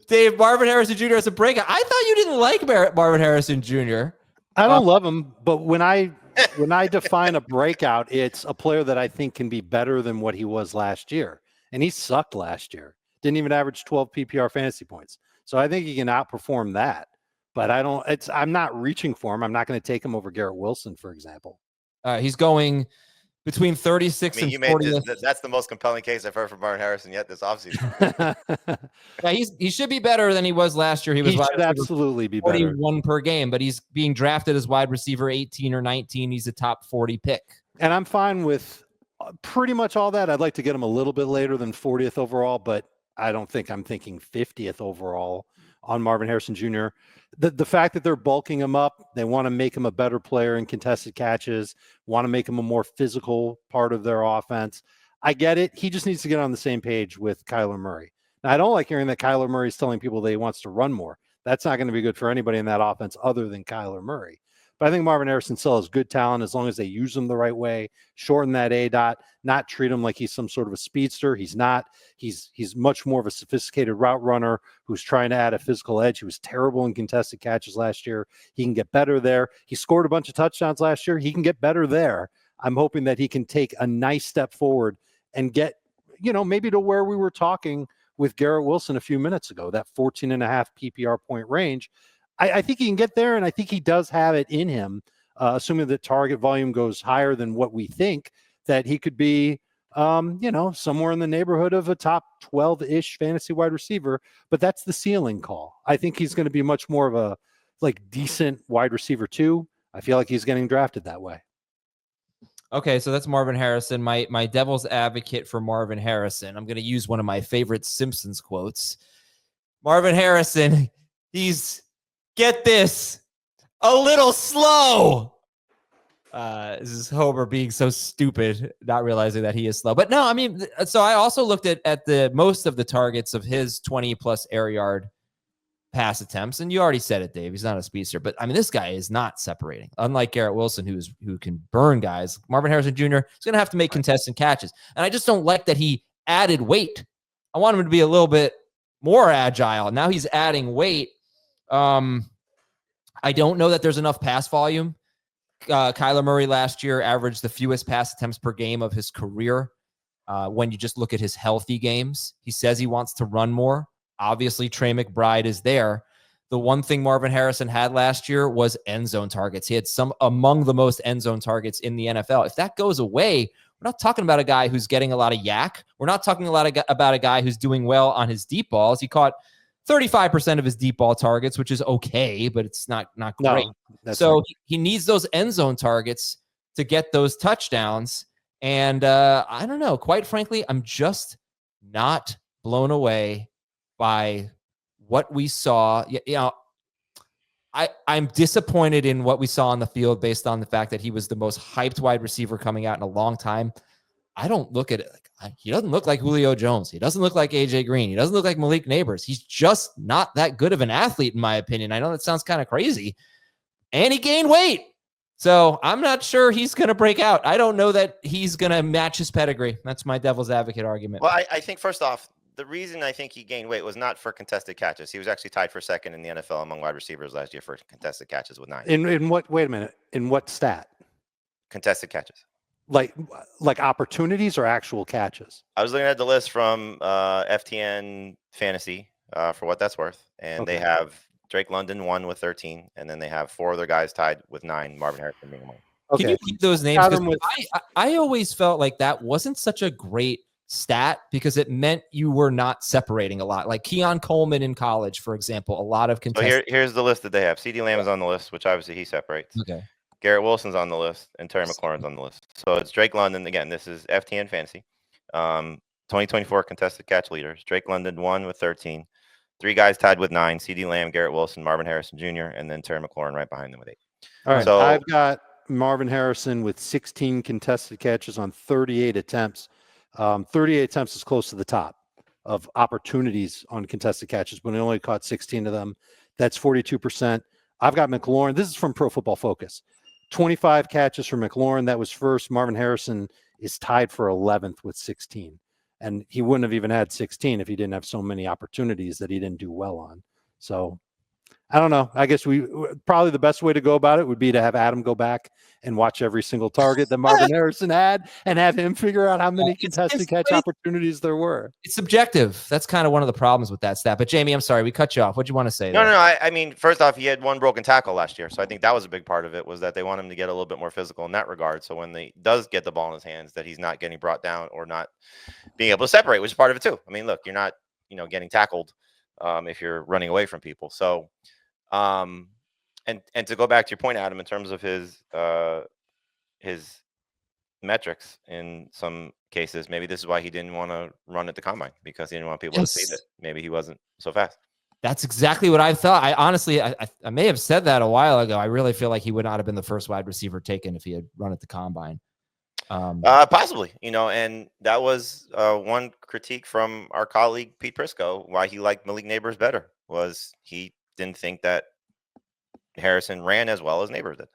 Dave, Marvin Harrison Jr. as a breakout. I thought you didn't like Marvin Harrison Jr. I don't love him, but when I define a breakout, it's a player that I think can be better than what he was last year. And he sucked last year. Didn't even average 12 PPR fantasy points. So I think he can outperform that. But I'm not reaching for him. I'm not going to take him over Garrett Wilson, for example. He's going between 36 and 40. That's the most compelling case I've heard from Marvin Harrison yet this offseason. Yeah, he should be better than he was last year. He should absolutely be better. 41 per game, but he's being drafted as wide receiver 18 or 19. He's a top 40 pick. And I'm fine with pretty much all that. I'd like to get him a little bit later than 40th overall, but I don't think I'm thinking 50th overall on Marvin Harrison Jr. The fact that they're bulking him up, they want to make him a better player in contested catches, want to make him a more physical part of their offense. I get it. He just needs to get on the same page with Kyler Murray. Now, I don't like hearing that Kyler Murray is telling people that he wants to run more. That's not going to be good for anybody in that offense other than Kyler Murray. But I think Marvin Harrison still has good talent as long as they use him the right way, shorten that ADOT, not treat him like he's some sort of a speedster. He's not. He's much more of a sophisticated route runner who's trying to add a physical edge. He was terrible in contested catches last year. He can get better there. He scored a bunch of touchdowns last year. He can get better there. I'm hoping that he can take a nice step forward and get, maybe to where we were talking with Garrett Wilson a few minutes ago, that 14.5 PPR point range. I think he can get there, and I think he does have it in him, assuming that target volume goes higher than what we think, that he could be, somewhere in the neighborhood of a top 12-ish fantasy wide receiver, but that's the ceiling call. I think he's going to be much more of a decent wide receiver too. I feel like he's getting drafted that way. Okay, so that's Marvin Harrison. My devil's advocate for Marvin Harrison. I'm going to use one of my favorite Simpsons quotes. Marvin Harrison, he's, get this, a little slow. This is Homer being so stupid, not realizing that he is slow. But no, I mean, so I also looked at the most of the targets of his 20-plus air yard pass attempts, and you already said it, Dave. He's not a speedster, but I mean, this guy is not separating. Unlike Garrett Wilson, who can burn guys, Marvin Harrison Jr. is going to have to make contested catches, and I just don't like that he added weight. I want him to be a little bit more agile. Now he's adding weight. I don't know that there's enough pass volume. Kyler Murray last year averaged the fewest pass attempts per game of his career. When you just look at his healthy games, he says he wants to run more. Obviously, Trey McBride is there. The one thing Marvin Harrison had last year was end zone targets. He had some among the most end zone targets in the NFL. If that goes away, we're not talking about a guy who's getting a lot of yak. We're not talking about a guy who's doing well on his deep balls. He caught 35% of his deep ball targets, which is okay, but it's not great. No, so right. he needs those end zone targets to get those touchdowns. And I don't know. Quite frankly, I'm just not blown away by what we saw. I'm disappointed in what we saw on the field based on the fact that he was the most hyped wide receiver coming out in a long time. I don't look at it like he doesn't look like Julio Jones. He doesn't look like AJ Green. He doesn't look like Malik Neighbors. He's just not that good of an athlete, in my opinion. I know that sounds kind of crazy. And he gained weight. So I'm not sure he's going to break out. I don't know that he's going to match his pedigree. That's my devil's advocate argument. Well, I think first off, the reason I think he gained weight was not for contested catches. He was actually tied for second in the NFL among wide receivers last year for contested catches with 9. In what? Wait a minute. In what stat? Contested catches. Like opportunities or actual catches? I was looking at the list from FTN Fantasy for what that's worth, and They have Drake London 1 with 13, and then they have 4 other guys tied with 9. Marvin Harrison being 1. Okay. Can you keep those names? I always felt like that wasn't such a great stat because it meant you were not separating a lot. Like Keon Coleman in college, for example, a lot of contested. So here's the list that they have. CeeDee Lamb is on the list, which obviously he separates. Okay. Garrett Wilson's on the list, and Terry McLaurin's on the list. So it's Drake London. Again, this is FTN Fantasy. 2024 contested catch leaders. Drake London 1 with 13. 3 guys tied with 9. CeeDee Lamb, Garrett Wilson, Marvin Harrison Jr., and then Terry McLaurin right behind them with 8. All right. So I've got Marvin Harrison with 16 contested catches on 38 attempts. 38 attempts is close to the top of opportunities on contested catches, but he only caught 16 of them. That's 42%. I've got McLaurin. This is from Pro Football Focus. 25 catches for McLaurin. That was first. Marvin Harrison is tied for 11th with 16. And he wouldn't have even had 16 if he didn't have so many opportunities that he didn't do well on. So I don't know. I guess probably the best way to go about it would be to have Adam go back and watch every single target that Marvin Harrison had and have him figure out how many contested catch opportunities there were. It's subjective. That's kind of one of the problems with that stat. But Jamie, I'm sorry, we cut you off. What'd you want to say? No. I mean, first off, he had one broken tackle last year. So I think that was a big part of it, was that they want him to get a little bit more physical in that regard. So when he does get the ball in his hands, that he's not getting brought down or not being able to separate, which is part of it too. I mean, look, you're not, getting tackled if you're running away from people. So, and to go back to your point, Adam, in terms of his metrics in some cases, maybe this is why he didn't want to run at the combine, because he didn't want people to see that maybe he wasn't so fast. That's exactly what I thought. I honestly, I may have said that a while ago. I really feel like he would not have been the first wide receiver taken if he had run at the combine. Possibly, and that was one critique from our colleague Pete Prisco, why he liked Malik Neighbors better, was he didn't think that Harrison ran as well as Neighbors did.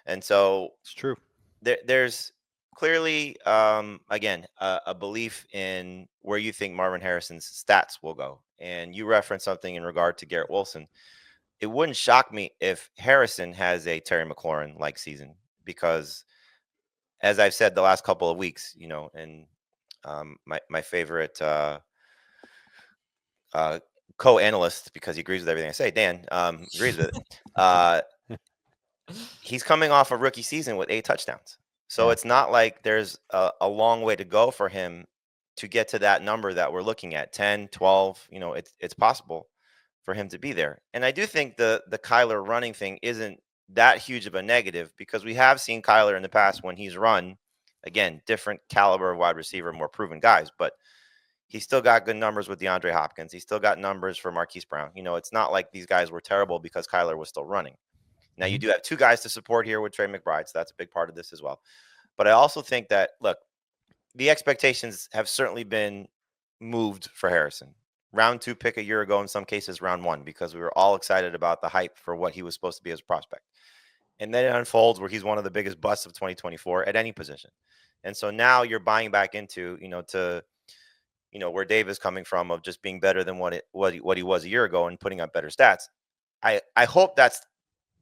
And so it's true. There's clearly, again, a belief in where you think Marvin Harrison's stats will go. And you referenced something in regard to Garrett Wilson. It wouldn't shock me if Harrison has a Terry McLaurin-like season, because as I've said the last couple of weeks, and my favorite co-analyst, because he agrees with everything I say, Dan, agrees with it. He's coming off a rookie season with 8 touchdowns. So it's not like there's a long way to go for him to get to that number that we're looking at, 10, 12. It's possible for him to be there. And I do think the Kyler running thing isn't that huge of a negative, because we have seen Kyler in the past when he's run, again, different caliber of wide receiver, more proven guys, but he's still got good numbers with DeAndre Hopkins. He's still got numbers for Marquise Brown. It's not like these guys were terrible because Kyler was still running. Now, you do have 2 guys to support here with Trey McBride, so that's a big part of this as well. But I also think that, look, the expectations have certainly been moved for Harrison. Round 2 pick a year ago, in some cases round 1, because we were all excited about the hype for what he was supposed to be as a prospect. And then it unfolds where he's one of the biggest busts of 2024 at any position. And so now you're buying back into, where Dave is coming from, of just being better than what he was a year ago and putting up better stats. I hope that's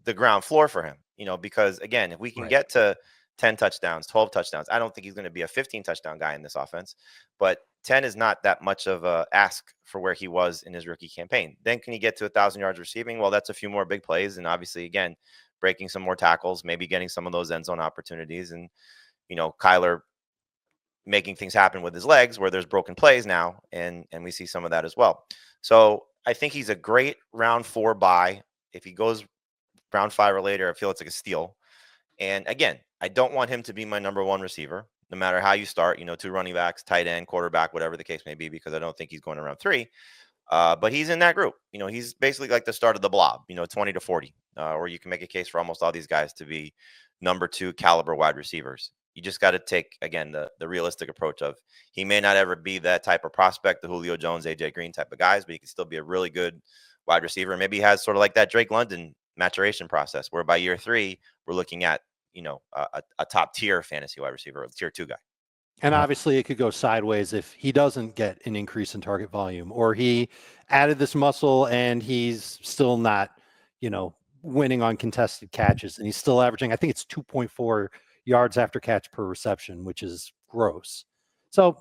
the ground floor for him, because again, if we can get to 10 touchdowns, 12 touchdowns, I don't think he's going to be a 15 touchdown guy in this offense, but 10 is not that much of a ask for where he was in his rookie campaign. Then can he get to 1,000 yards receiving? Well, that's a few more big plays. And obviously, again, breaking some more tackles, maybe getting some of those end zone opportunities, and, Kyler making things happen with his legs where there's broken plays now. And we see some of that as well. So I think he's a great round 4 buy. If he goes round 5 or later, I feel it's like a steal. And again, I don't want him to be my number 1 receiver, no matter how you start, 2 running backs, tight end, quarterback, whatever the case may be, because I don't think he's going around 3. But he's in that group. He's basically like the start of the blob, 20 to 40, or you can make a case for almost all these guys to be number 2 caliber wide receivers. You just got to take, again, the realistic approach of, he may not ever be that type of prospect, the Julio Jones, AJ Green type of guys, but he can still be a really good wide receiver. Maybe he has sort of like that Drake London maturation process, where by year 3, we're looking at, a top tier fantasy wide receiver, a tier 2 guy. And obviously it could go sideways if he doesn't get an increase in target volume, or he added this muscle and he's still not, winning on contested catches, and he's still averaging, I think it's 2.4 yards after catch per reception, which is gross. So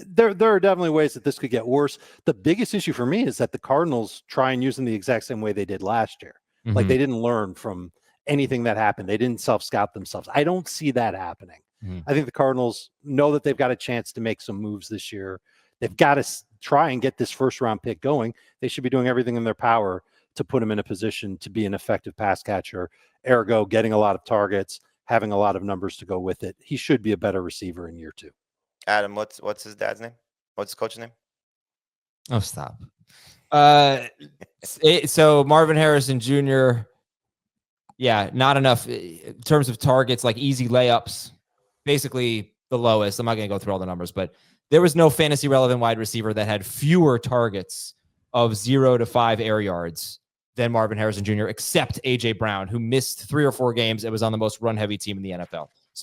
there are definitely ways that this could get worse. The biggest issue for me is that the Cardinals try and use him the exact same way they did last year. Mm-hmm. Like, they didn't learn from anything that happened. They didn't self-scout themselves. I don't see that happening. Mm-hmm. I think the Cardinals know that they've got a chance to make some moves this year. They've got to try and get this first-round pick going. They should be doing everything in their power to put him in a position to be an effective pass catcher, ergo getting a lot of targets, having a lot of numbers to go with it. He should be a better receiver in year 2. Adam, what's his dad's name? What's his coach's name? Oh, stop. So Marvin Harrison Jr., yeah, not enough in terms of targets, like easy layups, basically the lowest. I'm not going to go through all the numbers, but there was no fantasy relevant wide receiver that had fewer targets of 0 to 5 air yards than Marvin Harrison Jr., except AJ Brown, who missed 3 or 4 games. It was on the most run heavy team in the NFL.